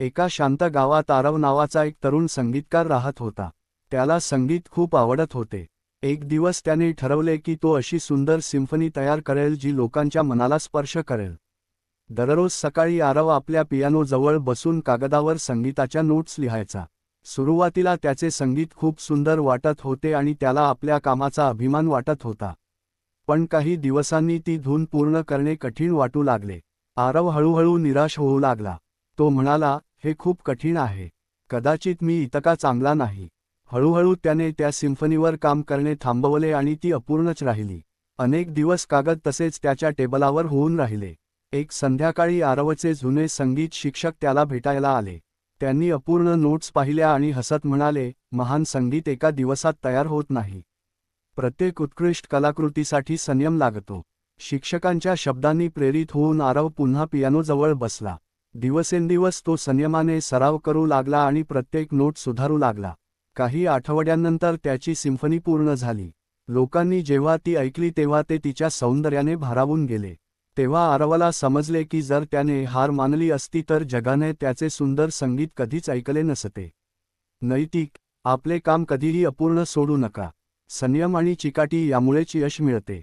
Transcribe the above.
एका शांत गावात आरव नावाचा एक तरुण संगीतकार राहत होता. त्याला संगीत खूप आवडत होते. एक दिवस त्याने ठरवले की तो अशी सुंदर सिम्फनी तयार करेल जी लोकांच्या मनाला स्पर्श करेल. दररोज सकाळी आरव आपल्या पियानोजवळ बसून कागदावर संगीताच्या नोट्स लिहायचा. सुरुवातीला त्याचे संगीत खूप सुंदर वाटत होते आणि त्याला आपल्या कामाचा अभिमान वाटत होता. पण काही दिवसांनी ती धून पूर्ण करणे कठीण वाटू लागले. आरव हळूहळू निराश होऊ लागला. तो म्हणाला, हे खूप कठीण आहे. कदाचित मी इतका चांगला नाही. हळूहळू त्याने त्या सिम्फनीवर काम करणे थांबवले आणि ती अपूर्णच राहिली. अनेक दिवस कागद तसेच त्याच्या टेबलावर होऊन राहिले. एक संध्याकाळी आरवचे जुने संगीत शिक्षक त्याला भेटायला आले. त्यांनी अपूर्ण नोट्स पाहिल्या आणि हसत म्हणाले, महान संगीत एका दिवसात तयार होत नाही. प्रत्येक उत्कृष्ट कलाकृतीसाठी संयम लागतो. शिक्षकांच्या शब्दांनी प्रेरित होऊन आरव पुन्हा पियानोजवळ बसला. दिवसेंदिवस तो संयमाने सराव करू लागला आणि प्रत्येक नोट सुधारू लागला. काही आठवड्यांनंतर त्याची सिम्फनी पूर्ण झाली. लोकांनी जेव्हा ती ऐकली तेव्हा ते तिच्या सौंदर्याने भारावून गेले. तेव्हा आरवला समजले की जर त्याने हार मानली असती तर जगाने त्याचे सुंदर संगीत कधीच ऐकले नसते. नैतिक, आपले काम कधीही अपूर्ण सोडू नका. संयम आणि चिकाटी यामुळेच यश मिळते.